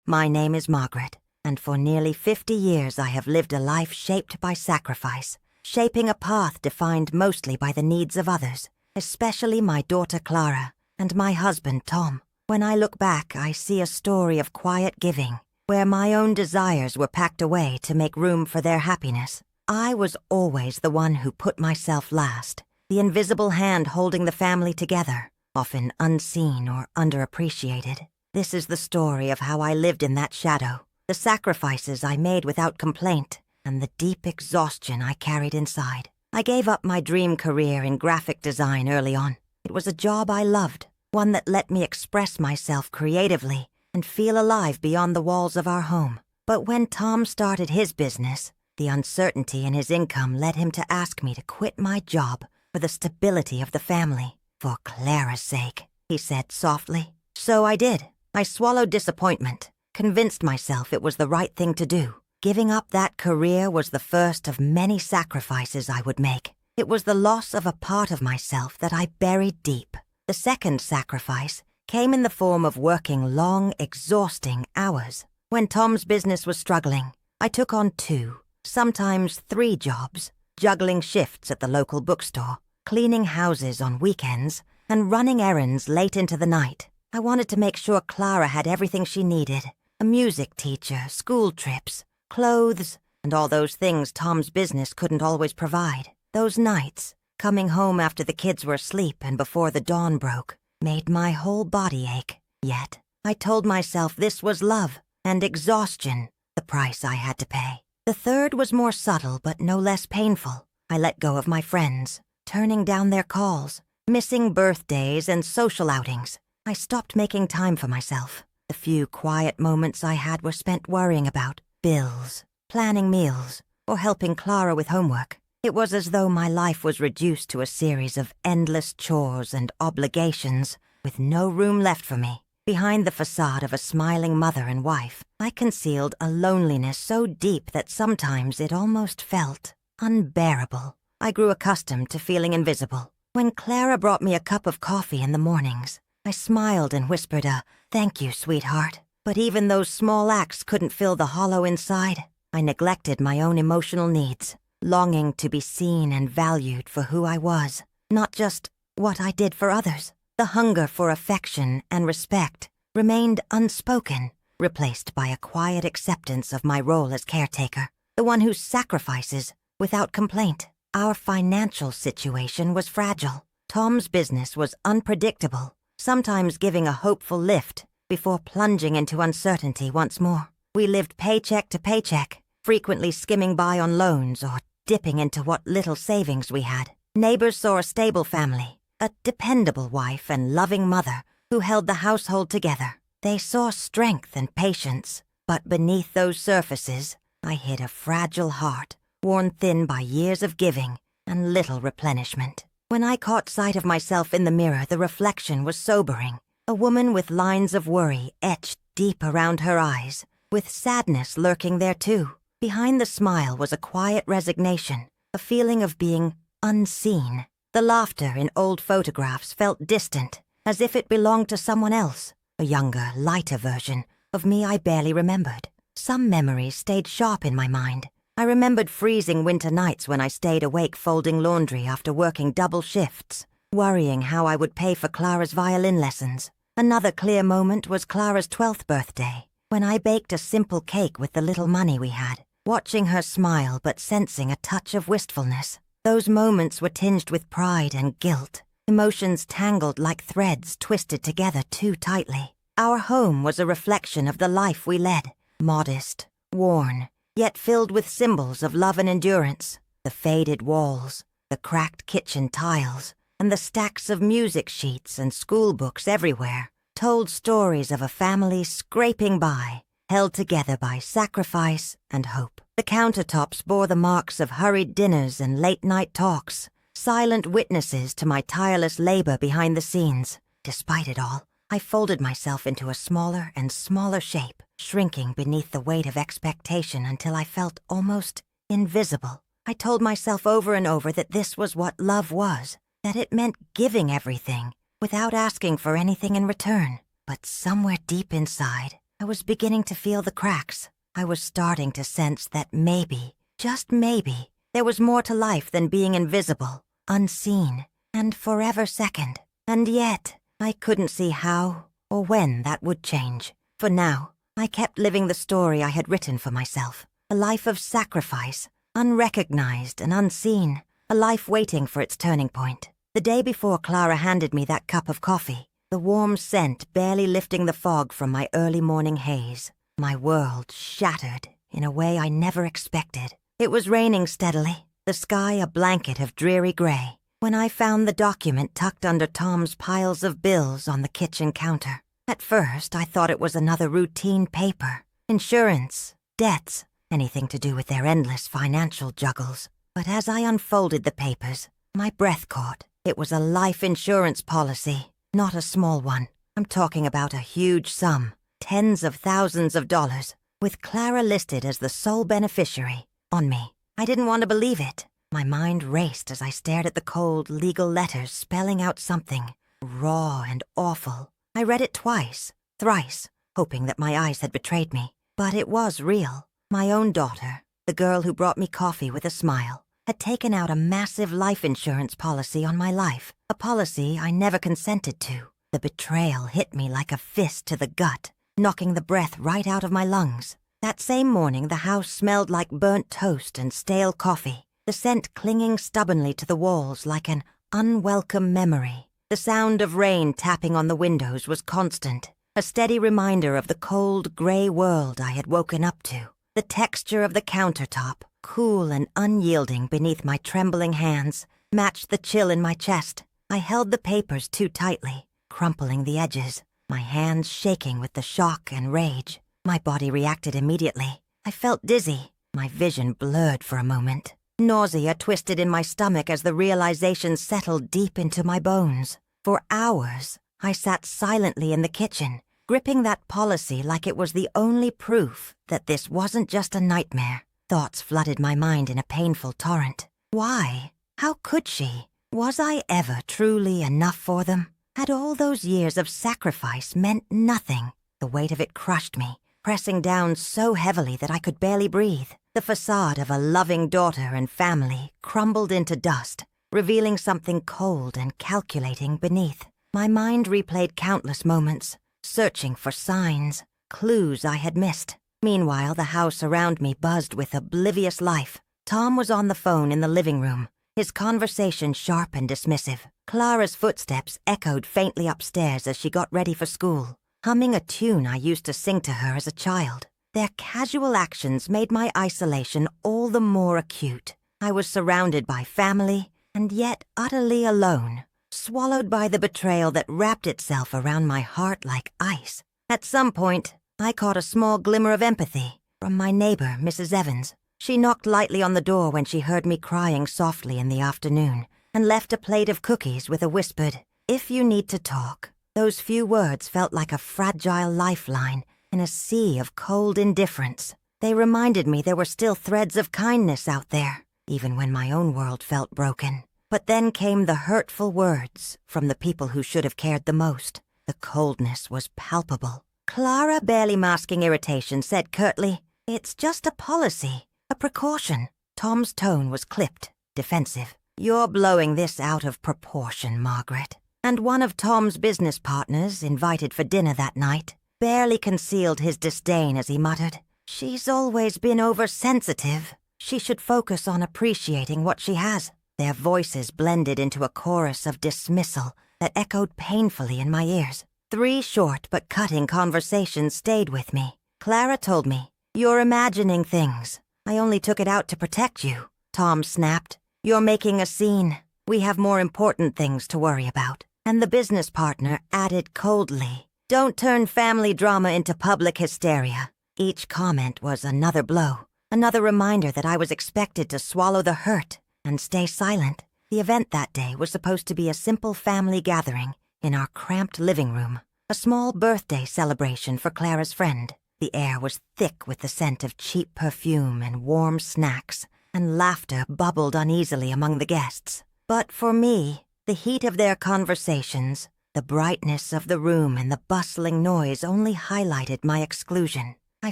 My name is Margaret, and for nearly 50 years I have lived a life shaped by sacrifice, shaping a path defined mostly by the needs of others, especially my daughter Clara and my husband Tom. When I look back, I see a story of quiet giving, where my own desires were packed away to make room for their happiness. I was always the one who put myself last, the invisible hand holding the family together, often unseen or underappreciated. This is the story of how I lived in that shadow, the sacrifices I made without complaint, and the deep exhaustion I carried inside. I gave up my dream career in graphic design early on. It was a job I loved, one that let me express myself creatively and feel alive beyond the walls of our home. But when Tom started his business, the uncertainty in his income led him to ask me to quit my job for the stability of the family. For Clara's sake, he said softly. So I did. I swallowed disappointment, convinced myself it was the right thing to do. Giving up that career was the first of many sacrifices I would make. It was the loss of a part of myself that I buried deep. The second sacrifice came in the form of working long, exhausting hours. When Tom's business was struggling, I took on 2, sometimes 3 jobs, juggling shifts at the local bookstore, cleaning houses on weekends, and running errands late into the night. I wanted to make sure Clara had everything she needed: a music teacher, school trips, clothes, and all those things Tom's business couldn't always provide. Those nights, coming home after the kids were asleep and before the dawn broke, made my whole body ache. Yet, I told myself this was love, and exhaustion, the price I had to pay. The third was more subtle but no less painful. I let go of my friends, turning down their calls, missing birthdays and social outings. I stopped making time for myself. The few quiet moments I had were spent worrying about bills, planning meals, or helping Clara with homework. It was as though my life was reduced to a series of endless chores and obligations, with no room left for me. Behind the facade of a smiling mother and wife, I concealed a loneliness so deep that sometimes it almost felt unbearable. I grew accustomed to feeling invisible. When Clara brought me a cup of coffee in the mornings, I smiled and whispered a "Thank you, sweetheart." But even those small acts couldn't fill the hollow inside. I neglected my own emotional needs, longing to be seen and valued for who I was, not just what I did for others. The hunger for affection and respect remained unspoken, replaced by a quiet acceptance of my role as caretaker, the one who sacrifices without complaint. Our financial situation was fragile. Tom's business was unpredictable, sometimes giving a hopeful lift before plunging into uncertainty once more. We lived paycheck to paycheck, frequently skimming by on loans or dipping into what little savings we had. Neighbors saw a stable family, a dependable wife and loving mother who held the household together. They saw strength and patience, but beneath those surfaces, I hid a fragile heart, worn thin by years of giving and little replenishment. When I caught sight of myself in the mirror, the reflection was sobering. A woman with lines of worry etched deep around her eyes, with sadness lurking there too. Behind the smile was a quiet resignation, a feeling of being unseen. The laughter in old photographs felt distant, as if it belonged to someone else, a younger, lighter version of me I barely remembered. Some memories stayed sharp in my mind. I remembered freezing winter nights when I stayed awake folding laundry after working double shifts, worrying how I would pay for Clara's violin lessons. Another clear moment was Clara's 12th birthday, when I baked a simple cake with the little money we had, watching her smile but sensing a touch of wistfulness. Those moments were tinged with pride and guilt, emotions tangled like threads twisted together too tightly. Our home was a reflection of the life we led, modest, worn, yet filled with symbols of love and endurance. The faded walls, the cracked kitchen tiles, and the stacks of music sheets and school books everywhere told stories of a family scraping by, held together by sacrifice and hope. The countertops bore the marks of hurried dinners and late-night talks, silent witnesses to my tireless labor behind the scenes. Despite it all, I folded myself into a smaller and smaller shape, shrinking beneath the weight of expectation until I felt almost invisible. I told myself over and over that this was what love was, that it meant giving everything without asking for anything in return. But somewhere deep inside, I was beginning to feel the cracks. I was starting to sense that maybe, just maybe, there was more to life than being invisible, unseen, and forever second. And yet, I couldn't see how or when that would change. For now, I kept living the story I had written for myself. A life of sacrifice, unrecognized and unseen. A life waiting for its turning point. The day before Clara handed me that cup of coffee, the warm scent barely lifting the fog from my early morning haze, my world shattered in a way I never expected. It was raining steadily, the sky a blanket of dreary gray, when I found the document tucked under Tom's piles of bills on the kitchen counter. At first, I thought it was another routine paper. Insurance, debts, anything to do with their endless financial juggles. But as I unfolded the papers, my breath caught. It was a life insurance policy, not a small one. I'm talking about a huge sum, tens of thousands of dollars, with Clara listed as the sole beneficiary, on me. I didn't want to believe it. My mind raced as I stared at the cold, legal letters spelling out something raw and awful. I read it twice, thrice, hoping that my eyes had betrayed me. But it was real. My own daughter, the girl who brought me coffee with a smile, had taken out a massive life insurance policy on my life, a policy I never consented to. The betrayal hit me like a fist to the gut, knocking the breath right out of my lungs. That same morning, the house smelled like burnt toast and stale coffee, the scent clinging stubbornly to the walls like an unwelcome memory. The sound of rain tapping on the windows was constant, a steady reminder of the cold, gray world I had woken up to. The texture of the countertop, cool and unyielding beneath my trembling hands, matched the chill in my chest. I held the papers too tightly, crumpling the edges, my hands shaking with the shock and rage. My body reacted immediately. I felt dizzy, my vision blurred for a moment. Nausea twisted in my stomach as the realization settled deep into my bones. For hours, I sat silently in the kitchen, gripping that policy like it was the only proof that this wasn't just a nightmare. Thoughts flooded my mind in a painful torrent. Why? How could she? Was I ever truly enough for them? Had all those years of sacrifice meant nothing? The weight of it crushed me, pressing down so heavily that I could barely breathe. The facade of a loving daughter and family crumbled into dust, revealing something cold and calculating beneath. My mind replayed countless moments, searching for signs, clues I had missed. Meanwhile, the house around me buzzed with oblivious life. Tom was on the phone in the living room, his conversation sharp and dismissive. Clara's footsteps echoed faintly upstairs as she got ready for school, humming a tune I used to sing to her as a child. Their casual actions made my isolation all the more acute. I was surrounded by family, and yet utterly alone, swallowed by the betrayal that wrapped itself around my heart like ice. At some point, I caught a small glimmer of empathy from my neighbor, Mrs. Evans. She knocked lightly on the door when she heard me crying softly in the afternoon, and left a plate of cookies with a whispered, "If you need to talk." Those few words felt like a fragile lifeline in a sea of cold indifference. They reminded me there were still threads of kindness out there, even when my own world felt broken. But then came the hurtful words from the people who should have cared the most. The coldness was palpable. Clara, barely masking irritation, said curtly, "It's just a policy, a precaution." Tom's tone was clipped, defensive. "You're blowing this out of proportion, Margaret." And one of Tom's business partners, invited for dinner that night, barely concealed his disdain as he muttered, "She's always been oversensitive. She should focus on appreciating what she has." Their voices blended into a chorus of dismissal that echoed painfully in my ears. 3 short but cutting conversations stayed with me. Clara told me, "You're imagining things. I only took it out to protect you." Tom snapped, "You're making a scene. We have more important things to worry about." And the business partner added coldly, "Don't turn family drama into public hysteria." Each comment was another blow, another reminder that I was expected to swallow the hurt and stay silent. The event that day was supposed to be a simple family gathering in our cramped living room, a small birthday celebration for Clara's friend. The air was thick with the scent of cheap perfume and warm snacks, and laughter bubbled uneasily among the guests. But for me, the heat of their conversations, The brightness of the room and the bustling noise only highlighted my exclusion. I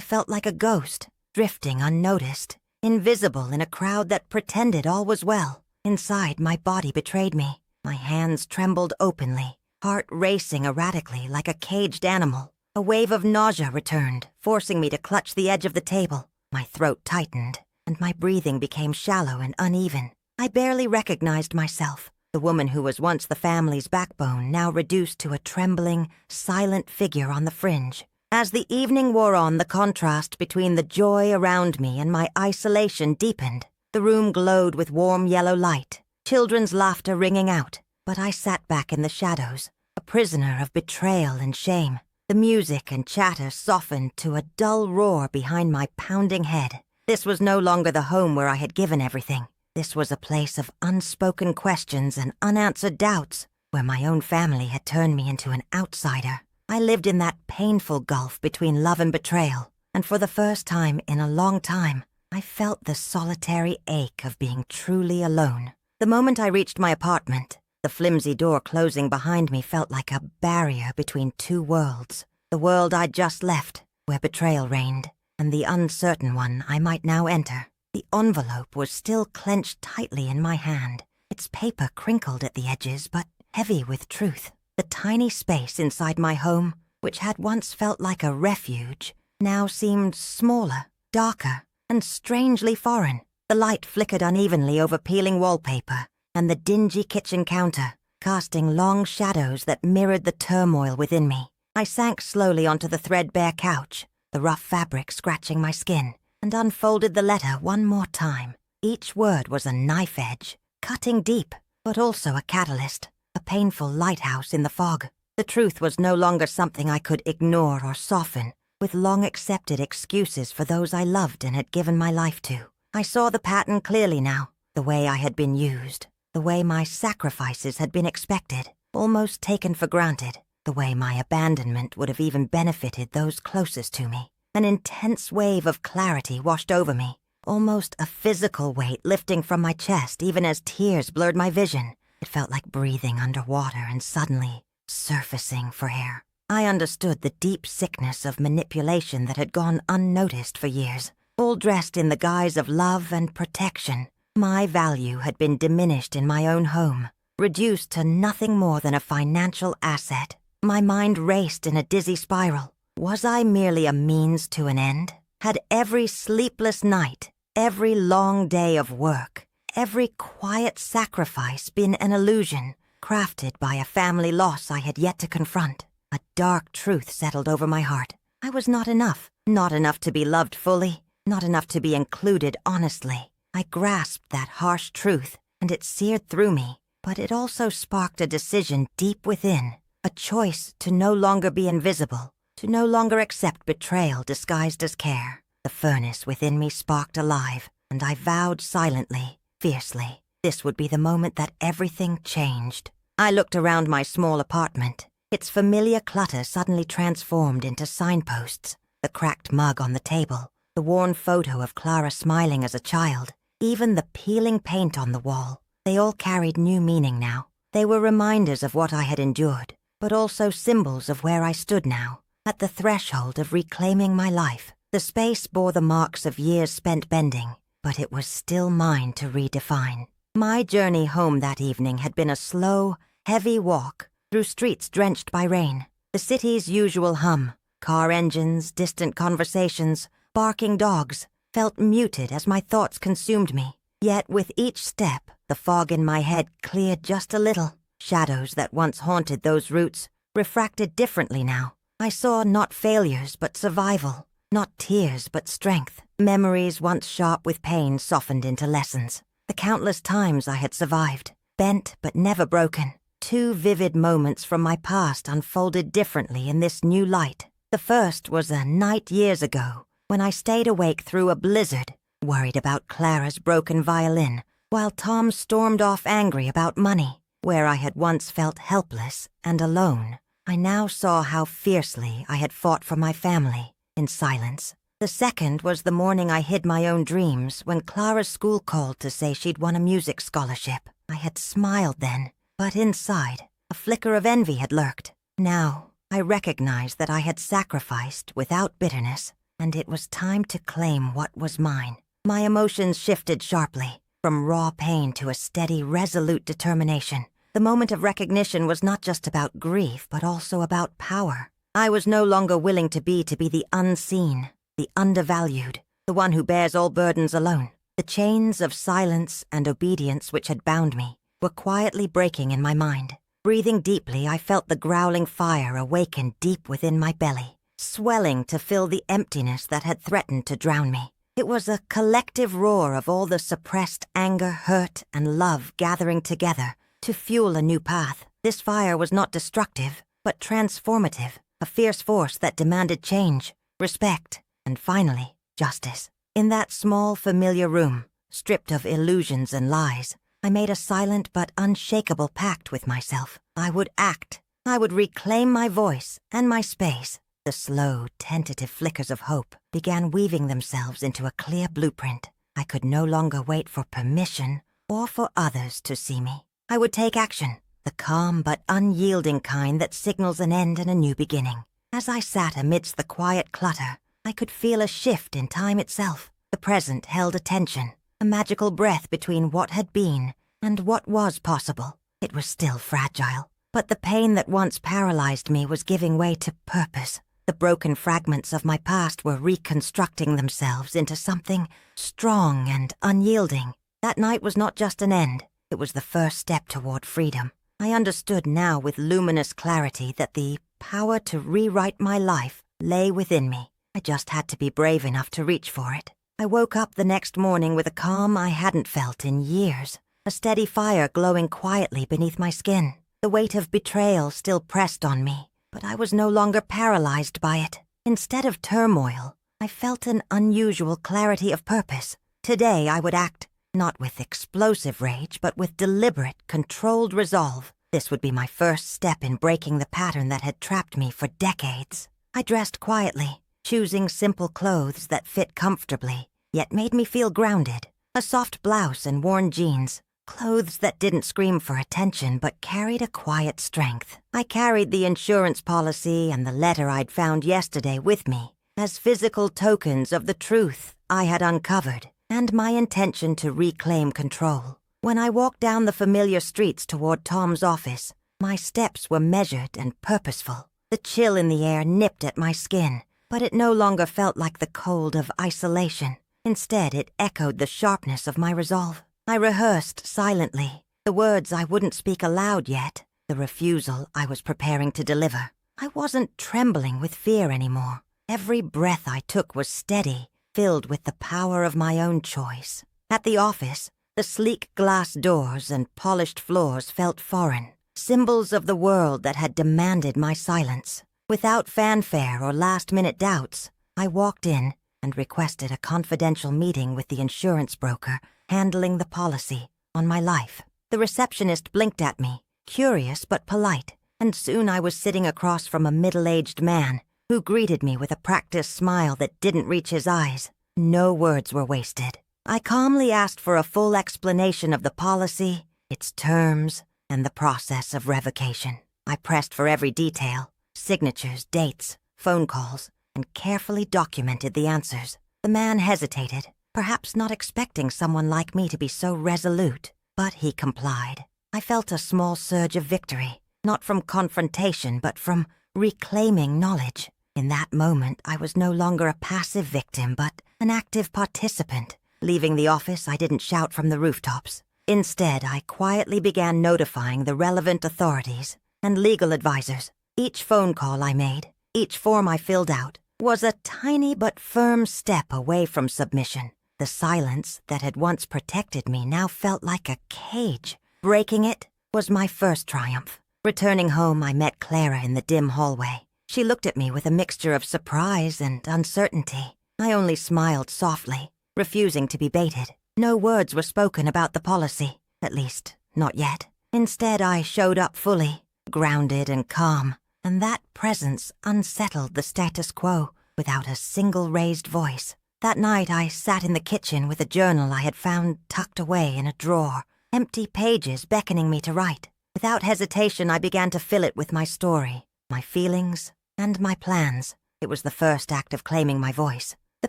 felt like a ghost, drifting unnoticed, invisible in a crowd that pretended all was well. Inside, my body betrayed me. My hands trembled openly, heart racing erratically like a caged animal. A wave of nausea returned, forcing me to clutch the edge of the table. My throat tightened, and my breathing became shallow and uneven. I barely recognized myself, the woman who was once the family's backbone, now reduced to a trembling, silent figure on the fringe. As the evening wore on, the contrast between the joy around me and my isolation deepened. The room glowed with warm yellow light, children's laughter ringing out, but I sat back in the shadows, a prisoner of betrayal and shame. The music and chatter softened to a dull roar behind my pounding head. This was no longer the home where I had given everything. This was a place of unspoken questions and unanswered doubts, where my own family had turned me into an outsider. I lived in that painful gulf between love and betrayal, and for the first time in a long time, I felt the solitary ache of being truly alone. The moment I reached my apartment, the flimsy door closing behind me felt like a barrier between two worlds. The world I'd just left, where betrayal reigned, and the uncertain one I might now enter. The envelope was still clenched tightly in my hand, its paper crinkled at the edges but heavy with truth. The tiny space inside my home, which had once felt like a refuge, now seemed smaller, darker, and strangely foreign. The light flickered unevenly over peeling wallpaper and the dingy kitchen counter, casting long shadows that mirrored the turmoil within me. I sank slowly onto the threadbare couch, the rough fabric scratching my skin, and unfolded the letter one more time. Each word was a knife edge, cutting deep, but also a catalyst, a painful lighthouse in the fog. The truth was no longer something I could ignore or soften, with long-accepted excuses for those I loved and had given my life to. I saw the pattern clearly now, the way I had been used, the way my sacrifices had been expected, almost taken for granted, the way my abandonment would have even benefited those closest to me. An intense wave of clarity washed over me, almost a physical weight lifting from my chest even as tears blurred my vision. It felt like breathing underwater and suddenly surfacing for air. I understood the deep sickness of manipulation that had gone unnoticed for years, all dressed in the guise of love and protection. My value had been diminished in my own home, reduced to nothing more than a financial asset. My mind raced in a dizzy spiral. Was I merely a means to an end? Had every sleepless night, every long day of work, every quiet sacrifice been an illusion, crafted by a family loss I had yet to confront? A dark truth settled over my heart. I was not enough to be loved fully, not enough to be included honestly. I grasped that harsh truth, and it seared through me, but it also sparked a decision deep within, a choice to no longer be invisible, to no longer accept betrayal disguised as care. The furnace within me sparked alive, and I vowed silently, fiercely, this would be the moment that everything changed. I looked around my small apartment, its familiar clutter suddenly transformed into signposts, the cracked mug on the table, the worn photo of Clara smiling as a child, even the peeling paint on the wall. They all carried new meaning now. They were reminders of what I had endured, but also symbols of where I stood now, at the threshold of reclaiming my life. The space bore the marks of years spent bending, but it was still mine to redefine. My journey home that evening had been a slow, heavy walk through streets drenched by rain. The city's usual hum, car engines, distant conversations, barking dogs, felt muted as my thoughts consumed me. Yet with each step, the fog in my head cleared just a little. Shadows that once haunted those routes refracted differently now. I saw not failures but survival, not tears but strength. Memories once sharp with pain softened into lessons. The countless times I had survived, bent but never broken. Two vivid moments from my past unfolded differently in this new light. The first was a night years ago, when I stayed awake through a blizzard, worried about Clara's broken violin, while Tom stormed off angry about money. Where I had once felt helpless and alone, I now saw how fiercely I had fought for my family, in silence. The second was the morning I hid my own dreams when Clara's school called to say she'd won a music scholarship. I had smiled then, but inside, A flicker of envy had lurked. Now, I recognized that I had sacrificed without bitterness, and it was time to claim what was mine. My emotions shifted sharply, from raw pain to a steady, resolute determination. The moment of recognition was not just about grief, but also about power. I was no longer willing to be the unseen, the undervalued, the one who bears all burdens alone. The chains of silence and obedience which had bound me were quietly breaking in my mind. Breathing deeply, I felt the growling fire awaken deep within my belly, swelling to fill the emptiness that had threatened to drown me. It was a collective roar of all the suppressed anger, hurt, and love gathering together to fuel a new path. This fire was not destructive, but transformative, a fierce force that demanded change, respect, and finally, justice. In that small, familiar room, stripped of illusions and lies, I made a silent but unshakable pact with myself. I would act. I would reclaim my voice and my space. The slow, tentative flickers of hope began weaving themselves into a clear blueprint. I could no longer wait for permission or for others to see me. I would take action, the calm but unyielding kind that signals an end and a new beginning. As I sat amidst the quiet clutter, I could feel a shift in time itself. The present held a tension, a magical breath between what had been and what was possible. It was still fragile, but the pain that once paralyzed me was giving way to purpose. The broken fragments of my past were reconstructing themselves into something strong and unyielding. That night was not just an end, it was the first step toward freedom. I understood now with luminous clarity that the power to rewrite my life lay within me. I just had to be brave enough to reach for it. I woke up the next morning with a calm I hadn't felt in years, a steady fire glowing quietly beneath my skin. The weight of betrayal still pressed on me, but I was no longer paralyzed by it. Instead of turmoil, I felt an unusual clarity of purpose. Today I would act, not with explosive rage, but with deliberate, controlled resolve. This would be my first step in breaking the pattern that had trapped me for decades. I dressed quietly, choosing simple clothes that fit comfortably, yet made me feel grounded. A soft blouse and worn jeans, clothes that didn't scream for attention but carried a quiet strength. I carried the insurance policy and the letter I'd found yesterday with me as physical tokens of the truth I had uncovered and my intention to reclaim control. When I walked down the familiar streets toward Tom's office, my steps were measured and purposeful. The chill in the air nipped at my skin, but it no longer felt like the cold of isolation. Instead, it echoed the sharpness of my resolve. I rehearsed silently, the words I wouldn't speak aloud yet, the refusal I was preparing to deliver. I wasn't trembling with fear anymore. Every breath I took was steady, filled with the power of my own choice. At the office, the sleek glass doors and polished floors felt foreign, symbols of the world that had demanded my silence. Without fanfare or last-minute doubts, I walked in and requested a confidential meeting with the insurance broker handling the policy on my life. The receptionist blinked at me, curious but polite, and soon I was sitting across from a middle-aged man who greeted me with a practiced smile that didn't reach his eyes. No words were wasted. I calmly asked for a full explanation of the policy, its terms, and the process of revocation. I pressed for every detail, signatures, dates, phone calls, and carefully documented the answers. The man hesitated, perhaps not expecting someone like me to be so resolute, but he complied. I felt a small surge of victory, not from confrontation, but from reclaiming knowledge. In that moment, I was no longer a passive victim, but an active participant. Leaving the office, I didn't shout from the rooftops. Instead, I quietly began notifying the relevant authorities and legal advisors. Each phone call I made, each form I filled out, was a tiny but firm step away from submission. The silence that had once protected me now felt like a cage. Breaking it was my first triumph. Returning home, I met Clara in the dim hallway. She looked at me with a mixture of surprise and uncertainty. I only smiled softly, refusing to be baited. No words were spoken about the policy, at least, not yet. Instead, I showed up fully, grounded and calm, and that presence unsettled the status quo without a single raised voice. That night, I sat in the kitchen with a journal I had found tucked away in a drawer, empty pages beckoning me to write. Without hesitation, I began to fill it with my story, my feelings, and my plans. It was the first act of claiming my voice. The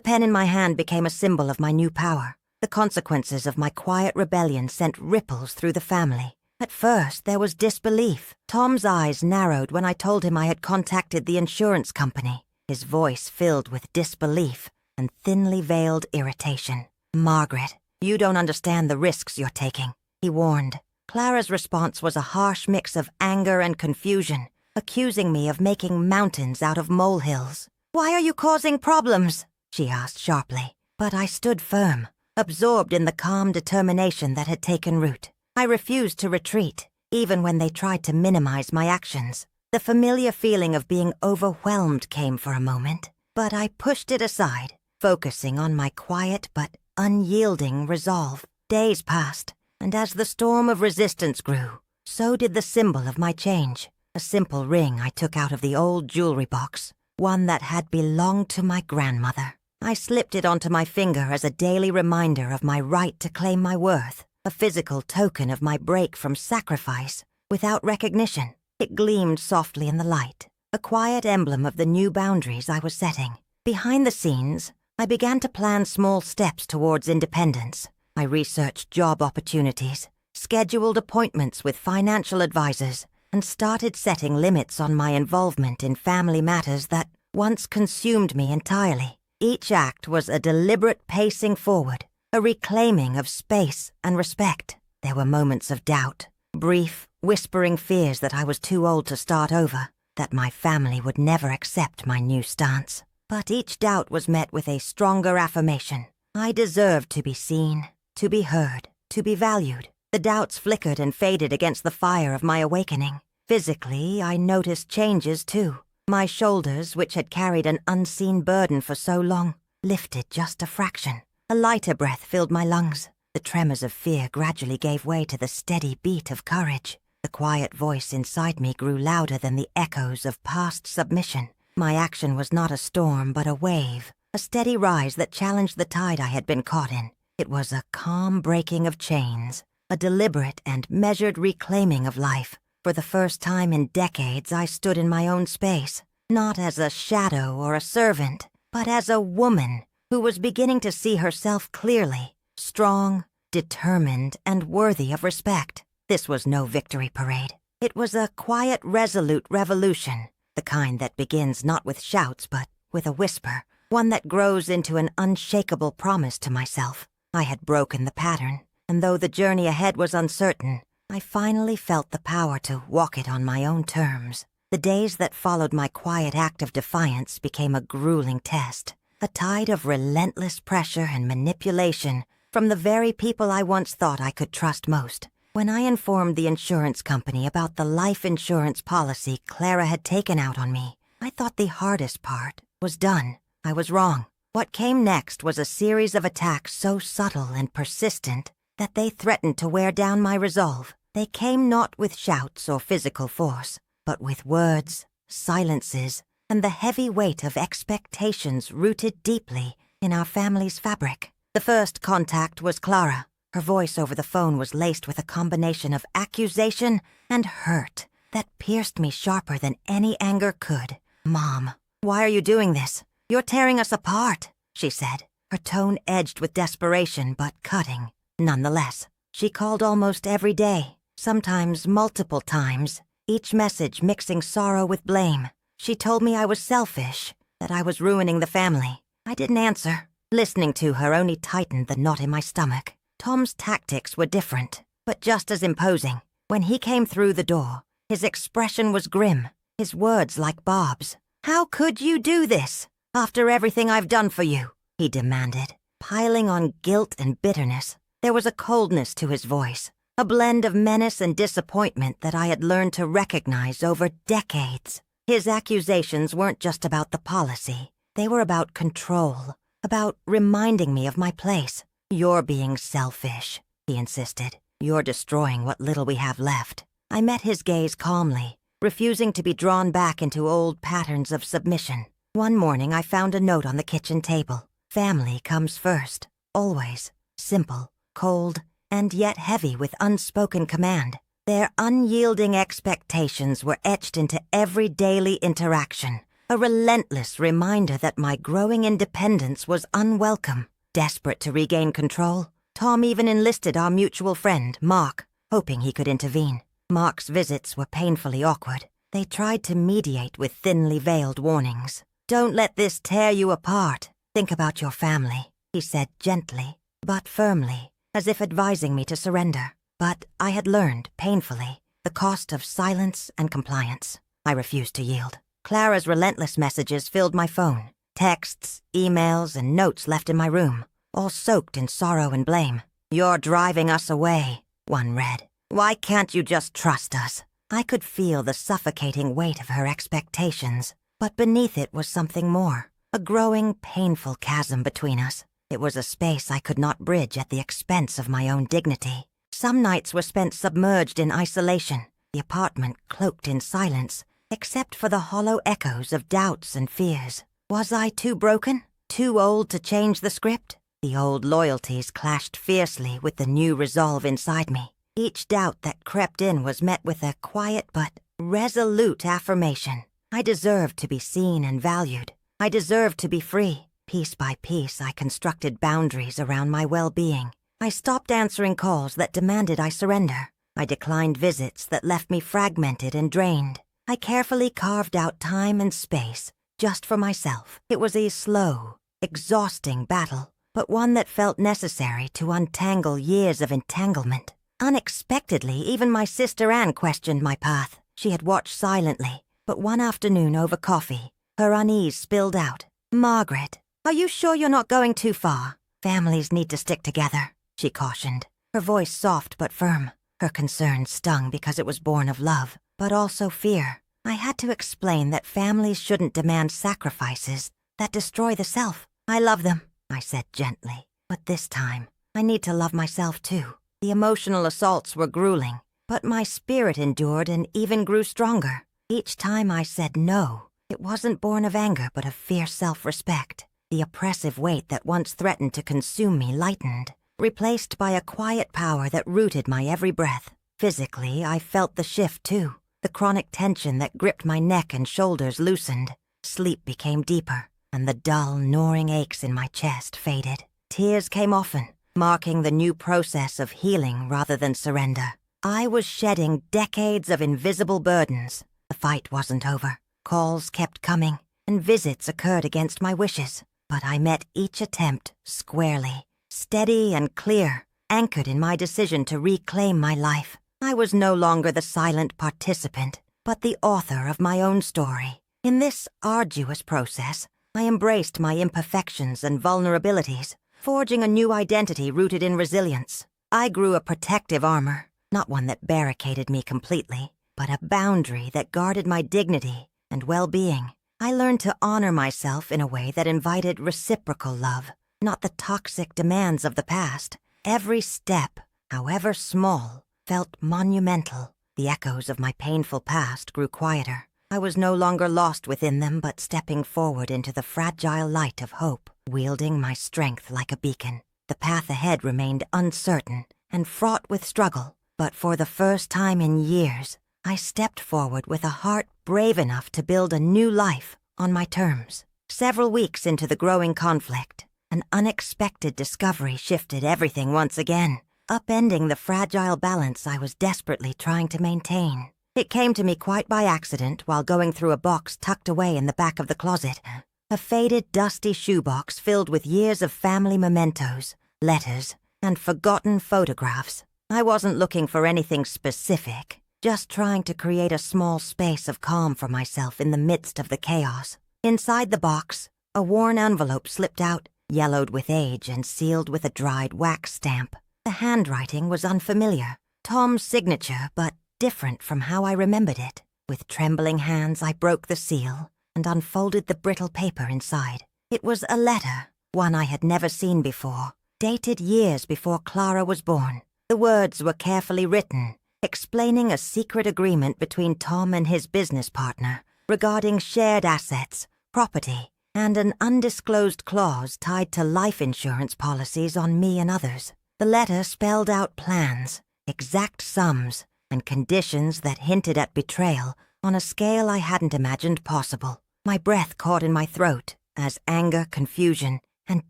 pen in my hand became a symbol of my new power. The consequences of my quiet rebellion sent ripples through the family. At first, there was disbelief. Tom's eyes narrowed when I told him I had contacted the insurance company, his voice filled with disbelief and thinly veiled irritation. "Margaret, you don't understand the risks you're taking," he warned. Clara's response was a harsh mix of anger and confusion, accusing me of making mountains out of molehills. "Why are you causing problems?" she asked sharply. But I stood firm, absorbed in the calm determination that had taken root. I refused to retreat, even when they tried to minimize my actions. The familiar feeling of being overwhelmed came for a moment, but I pushed it aside, focusing on my quiet but unyielding resolve. Days passed, and as the storm of resistance grew, so did the symbol of my change. A simple ring I took out of the old jewelry box, one that had belonged to my grandmother. I slipped it onto my finger as a daily reminder of my right to claim my worth, a physical token of my break from sacrifice without recognition. It gleamed softly in the light, a quiet emblem of the new boundaries I was setting. Behind the scenes, I began to plan small steps towards independence. I researched job opportunities, scheduled appointments with financial advisors, and started setting limits on my involvement in family matters that once consumed me entirely. Each act was a deliberate pacing forward, a reclaiming of space and respect. There were moments of doubt, brief, whispering fears that I was too old to start over, that my family would never accept my new stance. But each doubt was met with a stronger affirmation. I deserved to be seen, to be heard, to be valued. The doubts flickered and faded against the fire of my awakening. Physically, I noticed changes too. My shoulders, which had carried an unseen burden for so long, lifted just a fraction. A lighter breath filled my lungs. The tremors of fear gradually gave way to the steady beat of courage. The quiet voice inside me grew louder than the echoes of past submission. My action was not a storm, but a wave, a steady rise that challenged the tide I had been caught in. It was a calm breaking of chains, a deliberate and measured reclaiming of life. For the first time in decades, I stood in my own space, not as a shadow or a servant, but as a woman who was beginning to see herself clearly, strong, determined, and worthy of respect. This was no victory parade. It was a quiet, resolute revolution, the kind that begins not with shouts but with a whisper, one that grows into an unshakable promise to myself. I had broken the pattern, and though the journey ahead was uncertain, I finally felt the power to walk it on my own terms. The days that followed my quiet act of defiance became a grueling test, a tide of relentless pressure and manipulation from the very people I once thought I could trust most. When I informed the insurance company about the life insurance policy Clara had taken out on me, I thought the hardest part was done. I was wrong. What came next was a series of attacks so subtle and persistent that they threatened to wear down my resolve. They came not with shouts or physical force, but with words, silences, and the heavy weight of expectations rooted deeply in our family's fabric. The first contact was Clara. Her voice over the phone was laced with a combination of accusation and hurt that pierced me sharper than any anger could. "Mom, why are you doing this? You're tearing us apart," she said, her tone edged with desperation but cutting. Nonetheless, she called almost every day, sometimes multiple times, each message mixing sorrow with blame. She told me I was selfish, that I was ruining the family. I didn't answer. Listening to her only tightened the knot in my stomach. Tom's tactics were different, but just as imposing. When he came through the door, his expression was grim, his words like barbs. "How could you do this, after everything I've done for you?" he demanded, piling on guilt and bitterness. There was a coldness to his voice, a blend of menace and disappointment that I had learned to recognize over decades. His accusations weren't just about the policy. They were about control, about reminding me of my place. "You're being selfish," he insisted. "You're destroying what little we have left." I met his gaze calmly, refusing to be drawn back into old patterns of submission. One morning I found a note on the kitchen table. "Family comes first, always." Simple, cold, and yet heavy with unspoken command. Their unyielding expectations were etched into every daily interaction, a relentless reminder that my growing independence was unwelcome. Desperate to regain control, Tom even enlisted our mutual friend, Mark, hoping he could intervene. Mark's visits were painfully awkward. They tried to mediate with thinly veiled warnings. "Don't let this tear you apart. Think about your family," he said gently, but firmly, as if advising me to surrender. But I had learned, painfully, the cost of silence and compliance. I refused to yield. Clara's relentless messages filled my phone. Texts, emails, and notes left in my room, all soaked in sorrow and blame. "You're driving us away," one read. "Why can't you just trust us?" I could feel the suffocating weight of her expectations, but beneath it was something more, a growing, painful chasm between us. It was a space I could not bridge at the expense of my own dignity. Some nights were spent submerged in isolation, the apartment cloaked in silence, except for the hollow echoes of doubts and fears. Was I too broken? Too old to change the script? The old loyalties clashed fiercely with the new resolve inside me. Each doubt that crept in was met with a quiet but resolute affirmation. I deserved to be seen and valued. I deserved to be free. Piece by piece, I constructed boundaries around my well-being. I stopped answering calls that demanded I surrender. I declined visits that left me fragmented and drained. I carefully carved out time and space just for myself. It was a slow, exhausting battle, but one that felt necessary to untangle years of entanglement. Unexpectedly, even my sister Anne questioned my path. She had watched silently, but one afternoon over coffee, her unease spilled out. "Margaret, are you sure you're not going too far? Families need to stick together," she cautioned, her voice soft but firm. Her concern stung because it was born of love, but also fear. I had to explain that families shouldn't demand sacrifices that destroy the self. "I love them," I said gently, "but this time, I need to love myself too." The emotional assaults were grueling, but my spirit endured and even grew stronger. Each time I said no, it wasn't born of anger but of fierce self-respect. The oppressive weight that once threatened to consume me lightened, replaced by a quiet power that rooted my every breath. Physically, I felt the shift too. The chronic tension that gripped my neck and shoulders loosened. Sleep became deeper, and the dull, gnawing aches in my chest faded. Tears came often, marking the new process of healing rather than surrender. I was shedding decades of invisible burdens. The fight wasn't over. Calls kept coming, and visits occurred against my wishes. But I met each attempt squarely, steady and clear, anchored in my decision to reclaim my life. I was no longer the silent participant, but the author of my own story. In this arduous process, I embraced my imperfections and vulnerabilities, forging a new identity rooted in resilience. I grew a protective armor, not one that barricaded me completely, but a boundary that guarded my dignity and well-being. I learned to honor myself in a way that invited reciprocal love, not the toxic demands of the past. Every step, however small, felt monumental. The echoes of my painful past grew quieter. I was no longer lost within them, but stepping forward into the fragile light of hope, wielding my strength like a beacon. The path ahead remained uncertain and fraught with struggle, but for the first time in years, I stepped forward with a heart brave enough to build a new life on my terms. Several weeks into the growing conflict, an unexpected discovery shifted everything once again, upending the fragile balance I was desperately trying to maintain. It came to me quite by accident while going through a box tucked away in the back of the closet. A faded, dusty shoebox filled with years of family mementos, letters, and forgotten photographs. I wasn't looking for anything specific, just trying to create a small space of calm for myself in the midst of the chaos. Inside the box, a worn envelope slipped out, yellowed with age and sealed with a dried wax stamp. The handwriting was unfamiliar, Tom's signature, but different from how I remembered it. With trembling hands, I broke the seal and unfolded the brittle paper inside. It was a letter, one I had never seen before, dated years before Clara was born. The words were carefully written, explaining a secret agreement between Tom and his business partner regarding shared assets, property, and an undisclosed clause tied to life insurance policies on me and others. The letter spelled out plans, exact sums, and conditions that hinted at betrayal on a scale I hadn't imagined possible. My breath caught in my throat as anger, confusion, and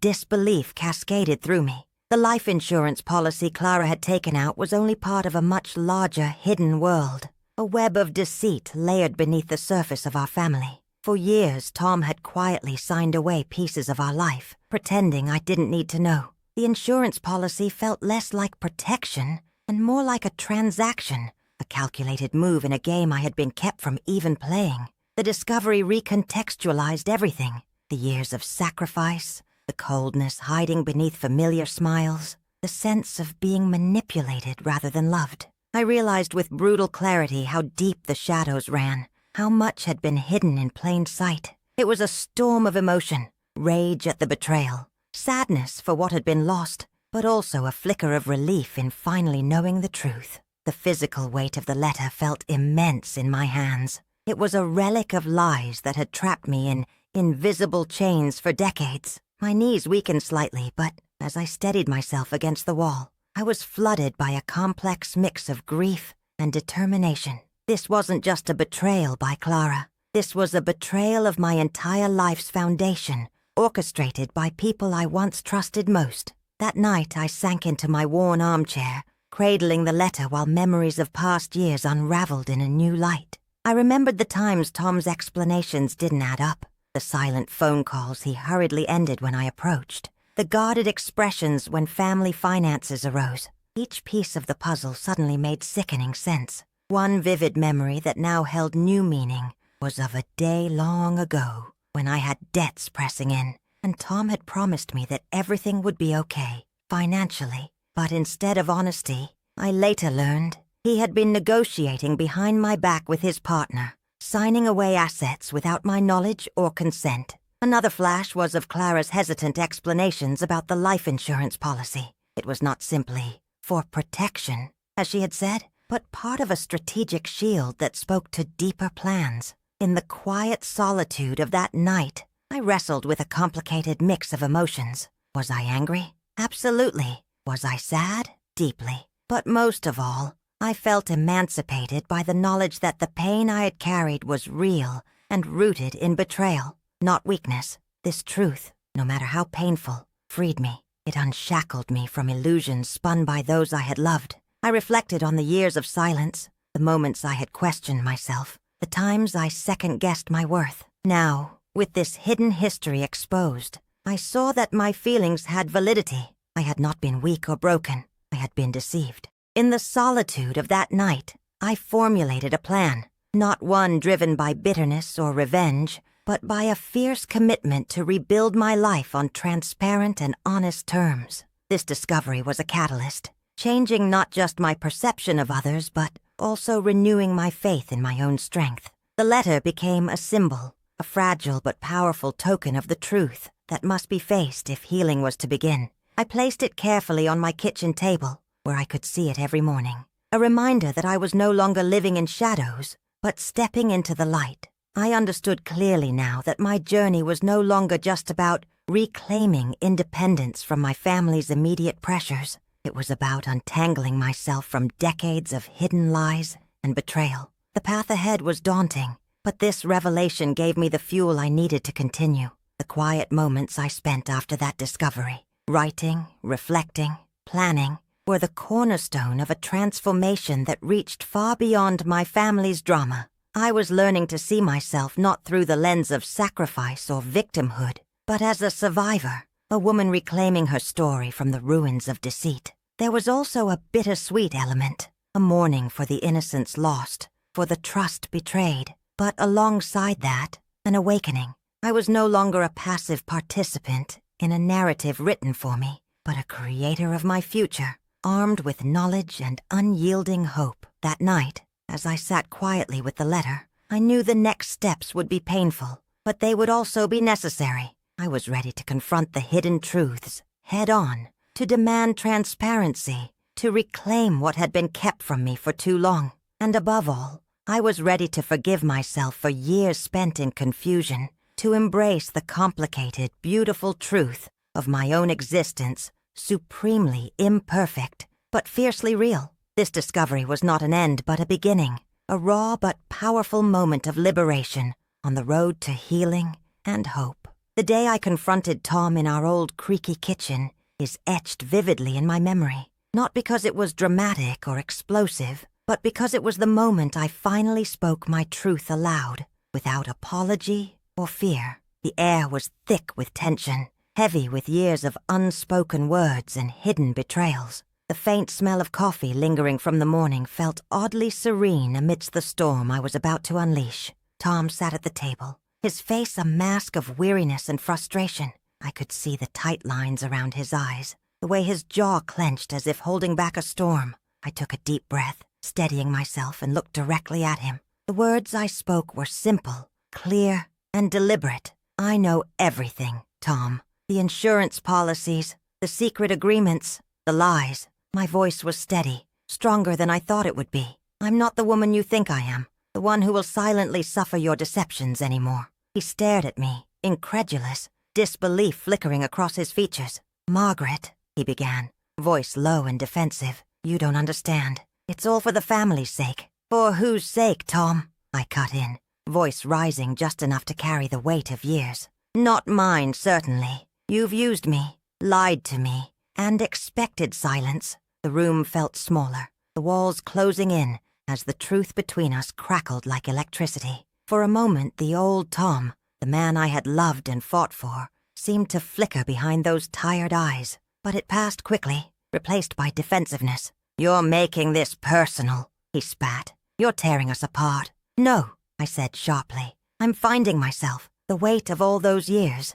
disbelief cascaded through me. The life insurance policy Clara had taken out was only part of a much larger, hidden world, a web of deceit layered beneath the surface of our family. For years, Tom had quietly signed away pieces of our life, pretending I didn't need to know. The insurance policy felt less like protection and more like a transaction, a calculated move in a game I had been kept from even playing. The discovery recontextualized everything. The years of sacrifice, the coldness hiding beneath familiar smiles, the sense of being manipulated rather than loved. I realized with brutal clarity how deep the shadows ran, how much had been hidden in plain sight. It was a storm of emotion, rage at the betrayal, sadness for what had been lost, but also a flicker of relief in finally knowing the truth. The physical weight of the letter felt immense in my hands. It was a relic of lies that had trapped me in invisible chains for decades. My knees weakened slightly, but as I steadied myself against the wall, I was flooded by a complex mix of grief and determination. This wasn't just a betrayal by Clara. This was a betrayal of my entire life's foundation, orchestrated by people I once trusted most. That night, I sank into my worn armchair, cradling the letter while memories of past years unraveled in a new light. I remembered the times Tom's explanations didn't add up, the silent phone calls he hurriedly ended when I approached, the guarded expressions when family finances arose. Each piece of the puzzle suddenly made sickening sense. One vivid memory that now held new meaning was of a day long ago when I had debts pressing in, and Tom had promised me that everything would be okay, financially. But instead of honesty, I later learned he had been negotiating behind my back with his partner, signing away assets without my knowledge or consent. Another flash was of Clara's hesitant explanations about the life insurance policy. It was not simply for protection, as she had said, but part of a strategic shield that spoke to deeper plans. In the quiet solitude of that night, I wrestled with a complicated mix of emotions. Was I angry? Absolutely. Was I sad? Deeply. But most of all, I felt emancipated by the knowledge that the pain I had carried was real and rooted in betrayal, not weakness. This truth, no matter how painful, freed me. It unshackled me from illusions spun by those I had loved. I reflected on the years of silence, the moments I had questioned myself, the times I second-guessed my worth. Now, with this hidden history exposed, I saw that my feelings had validity. I had not been weak or broken. I had been deceived. In the solitude of that night, I formulated a plan, not one driven by bitterness or revenge, but by a fierce commitment to rebuild my life on transparent and honest terms. This discovery was a catalyst, changing not just my perception of others, but also renewing my faith in my own strength. The letter became a symbol, a fragile but powerful token of the truth that must be faced if healing was to begin. I placed it carefully on my kitchen table, where I could see it every morning, a reminder that I was no longer living in shadows, but stepping into the light. I understood clearly now that my journey was no longer just about reclaiming independence from my family's immediate pressures. It was about untangling myself from decades of hidden lies and betrayal. The path ahead was daunting, but this revelation gave me the fuel I needed to continue. The quiet moments I spent after that discovery, writing, reflecting, planning, were the cornerstone of a transformation that reached far beyond my family's drama. I was learning to see myself not through the lens of sacrifice or victimhood, but as a survivor, a woman reclaiming her story from the ruins of deceit. There was also a bittersweet element, a mourning for the innocence lost, for the trust betrayed. But alongside that, an awakening. I was no longer a passive participant in a narrative written for me, but a creator of my future, armed with knowledge and unyielding hope. That night, as I sat quietly with the letter, I knew the next steps would be painful, but they would also be necessary. I was ready to confront the hidden truths, head on, to demand transparency, to reclaim what had been kept from me for too long. And above all, I was ready to forgive myself for years spent in confusion, to embrace the complicated, beautiful truth of my own existence, supremely imperfect, but fiercely real. This discovery was not an end but a beginning, a raw but powerful moment of liberation on the road to healing and hope. The day I confronted Tom in our old creaky kitchen is etched vividly in my memory, not because it was dramatic or explosive, but because it was the moment I finally spoke my truth aloud, without apology or fear. The air was thick with tension, heavy with years of unspoken words and hidden betrayals. The faint smell of coffee lingering from the morning felt oddly serene amidst the storm I was about to unleash. Tom sat at the table, his face a mask of weariness and frustration. I could see the tight lines around his eyes, the way his jaw clenched as if holding back a storm. I took a deep breath, steadying myself, and looked directly at him. The words I spoke were simple, clear, and deliberate. I know everything, Tom. The insurance policies, the secret agreements, the lies. My voice was steady, stronger than I thought it would be. I'm not the woman you think I am, the one who will silently suffer your deceptions anymore. He stared at me, incredulous, disbelief flickering across his features. Margaret, he began, voice low and defensive. You don't understand. It's all for the family's sake. For whose sake, Tom? I cut in, voice rising just enough to carry the weight of years. Not mine, certainly. You've used me, lied to me, and expected silence. The room felt smaller, the walls closing in as the truth between us crackled like electricity. For a moment, the old Tom, the man I had loved and fought for, seemed to flicker behind those tired eyes. But it passed quickly, replaced by defensiveness. You're making this personal, he spat. You're tearing us apart. No, I said sharply. I'm finding myself. The weight of all those years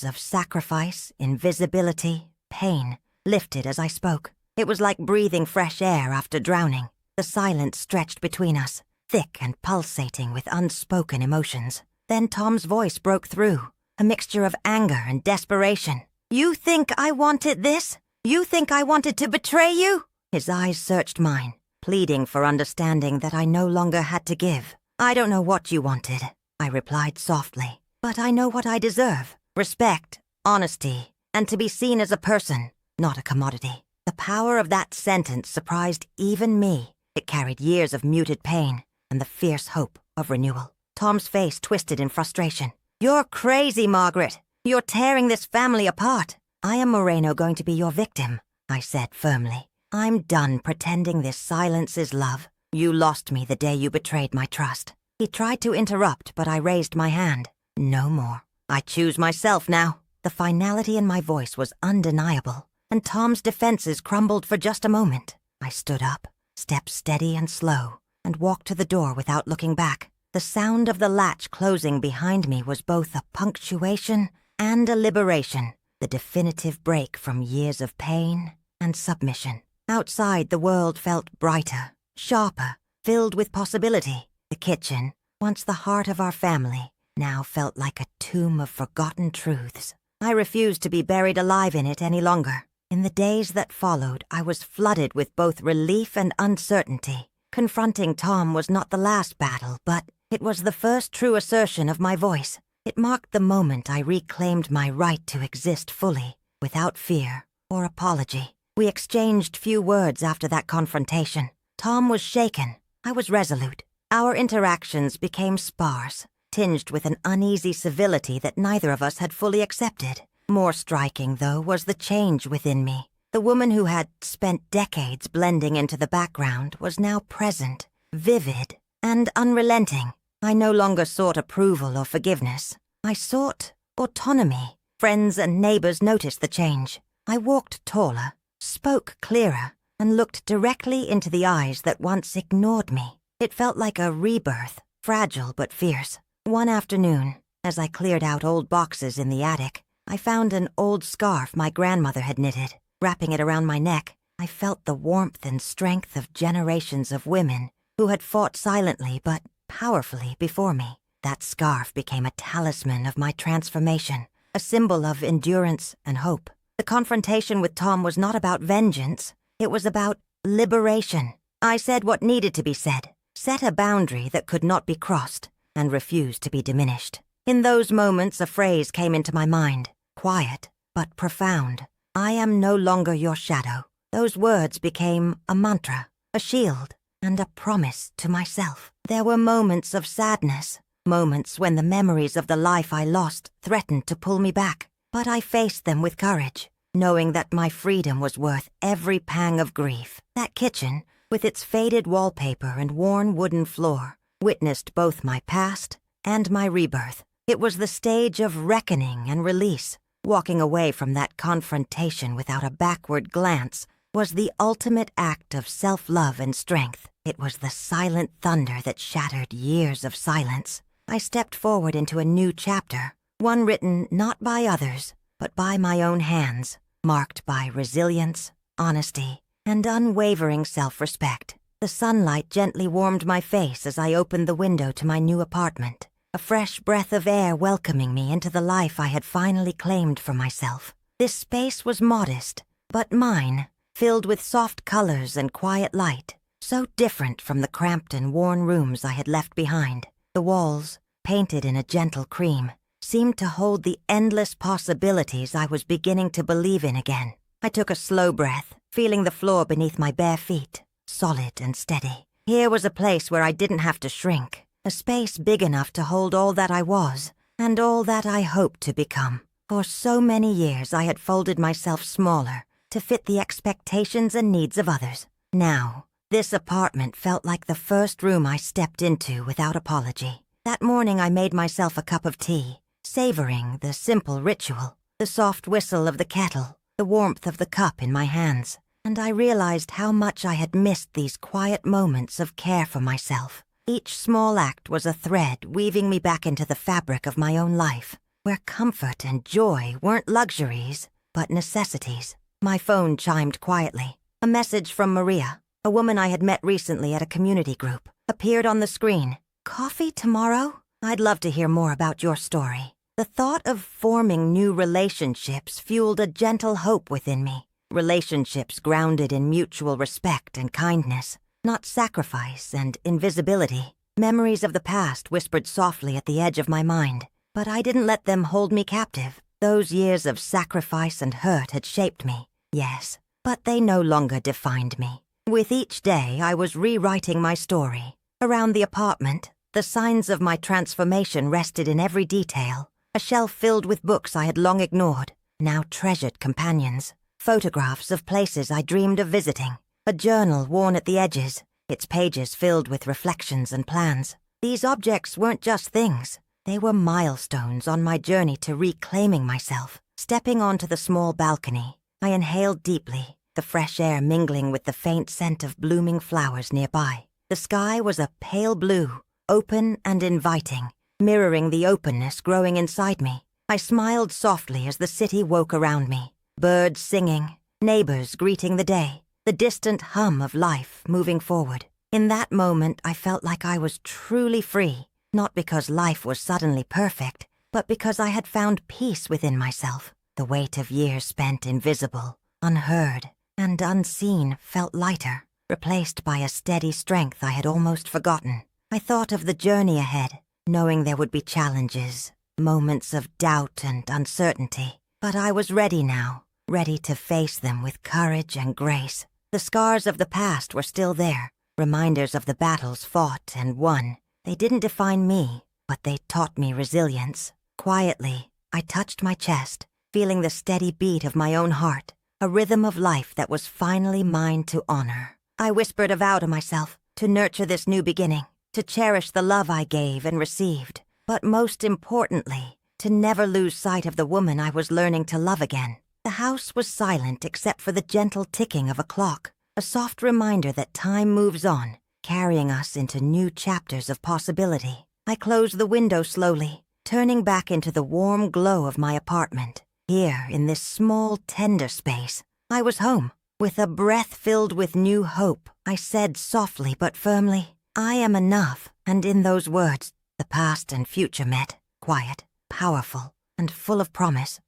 of sacrifice, invisibility, pain, lifted as I spoke. It was like breathing fresh air after drowning. The silence stretched between us, thick and pulsating with unspoken emotions. Then Tom's voice broke through, a mixture of anger and desperation. You think I wanted this? You think I wanted to betray you? His eyes searched mine, pleading for understanding that I no longer had to give. I don't know what you wanted, I replied softly, but I know what I deserve. Respect, honesty, and to be seen as a person, not a commodity. The power of that sentence surprised even me. It carried years of muted pain and the fierce hope of renewal. Tom's face twisted in frustration. You're crazy, Margaret. You're tearing this family apart. I am Moreno going to be your victim, I said firmly. I'm done pretending this silence is love. You lost me the day you betrayed my trust. He tried to interrupt, but I raised my hand. No more. I choose myself now. The finality in my voice was undeniable, and Tom's defenses crumbled for just a moment. I stood up, stepped steady and slow, and walked to the door without looking back. The sound of the latch closing behind me was both a punctuation and a liberation, the definitive break from years of pain and submission. Outside, the world felt brighter, sharper, filled with possibility. The kitchen, once the heart of our family, now felt like a tomb of forgotten truths. I refused to be buried alive in it any longer. In the days that followed, I was flooded with both relief and uncertainty. Confronting Tom was not the last battle, but it was the first true assertion of my voice. It marked the moment I reclaimed my right to exist fully, without fear or apology. We exchanged few words after that confrontation. Tom was shaken. I was resolute. Our interactions became sparse, tinged with an uneasy civility that neither of us had fully accepted. More striking, though, was the change within me. The woman who had spent decades blending into the background was now present, vivid, and unrelenting. I no longer sought approval or forgiveness. I sought autonomy. Friends and neighbors noticed the change. I walked taller, spoke clearer, and looked directly into the eyes that once ignored me. It felt like a rebirth, fragile but fierce. One afternoon, as I cleared out old boxes in the attic, I found an old scarf my grandmother had knitted. Wrapping it around my neck, I felt the warmth and strength of generations of women who had fought silently but powerfully before me. That scarf became a talisman of my transformation, a symbol of endurance and hope. The confrontation with Tom was not about vengeance. It was about liberation. I said what needed to be said, set a boundary that could not be crossed, and refused to be diminished. In those moments, a phrase came into my mind, quiet but profound. I am no longer your shadow. Those words became a mantra, a shield, and a promise to myself. There were moments of sadness, moments when the memories of the life I lost threatened to pull me back, but I faced them with courage, knowing that my freedom was worth every pang of grief. That kitchen, with its faded wallpaper and worn wooden floor, witnessed both my past and my rebirth. It was the stage of reckoning and release. Walking away from that confrontation without a backward glance was the ultimate act of self-love and strength. It was the silent thunder that shattered years of silence. I stepped forward into a new chapter, one written not by others, but by my own hands, marked by resilience, honesty, and unwavering self-respect. The sunlight gently warmed my face as I opened the window to my new apartment, a fresh breath of air welcoming me into the life I had finally claimed for myself. This space was modest, but mine, filled with soft colors and quiet light, so different from the cramped and worn rooms I had left behind. The walls, painted in a gentle cream, seemed to hold the endless possibilities I was beginning to believe in again. I took a slow breath, feeling the floor beneath my bare feet, solid and steady. Here was a place where I didn't have to shrink, a space big enough to hold all that I was, and all that I hoped to become. For so many years I had folded myself smaller to fit the expectations and needs of others. Now, this apartment felt like the first room I stepped into without apology. That morning I made myself a cup of tea, savoring the simple ritual, the soft whistle of the kettle, the warmth of the cup in my hands, and I realized how much I had missed these quiet moments of care for myself. Each small act was a thread weaving me back into the fabric of my own life, where comfort and joy weren't luxuries, but necessities. My phone chimed quietly. A message from Maria, a woman I had met recently at a community group, appeared on the screen. "Coffee tomorrow? I'd love to hear more about your story." The thought of forming new relationships fueled a gentle hope within me. Relationships grounded in mutual respect and kindness, not sacrifice and invisibility. Memories of the past whispered softly at the edge of my mind, but I didn't let them hold me captive. Those years of sacrifice and hurt had shaped me, yes, but they no longer defined me. With each day, I was rewriting my story. Around the apartment, the signs of my transformation rested in every detail. A shelf filled with books I had long ignored, now treasured companions. Photographs of places I dreamed of visiting. A journal worn at the edges, its pages filled with reflections and plans. These objects weren't just things. They were milestones on my journey to reclaiming myself. Stepping onto the small balcony, I inhaled deeply, the fresh air mingling with the faint scent of blooming flowers nearby. The sky was a pale blue, open and inviting, mirroring the openness growing inside me. I smiled softly as the city woke around me. Birds singing, neighbors greeting the day, the distant hum of life moving forward. In that moment, I felt like I was truly free, not because life was suddenly perfect, but because I had found peace within myself. The weight of years spent invisible, unheard, and unseen felt lighter, replaced by a steady strength I had almost forgotten. I thought of the journey ahead, knowing there would be challenges, moments of doubt and uncertainty, but I was ready now, ready to face them with courage and grace. The scars of the past were still there, reminders of the battles fought and won. They didn't define me, but they taught me resilience. Quietly, I touched my chest, feeling the steady beat of my own heart, a rhythm of life that was finally mine to honor. I whispered a vow to myself, to nurture this new beginning, to cherish the love I gave and received, but most importantly, to never lose sight of the woman I was learning to love again. The house was silent except for the gentle ticking of a clock, a soft reminder that time moves on, carrying us into new chapters of possibility. I closed the window slowly, turning back into the warm glow of my apartment. Here, in this small, tender space, I was home. With a breath filled with new hope, I said softly but firmly, "I am enough." And in those words, the past and future met, quiet, powerful, and full of promise.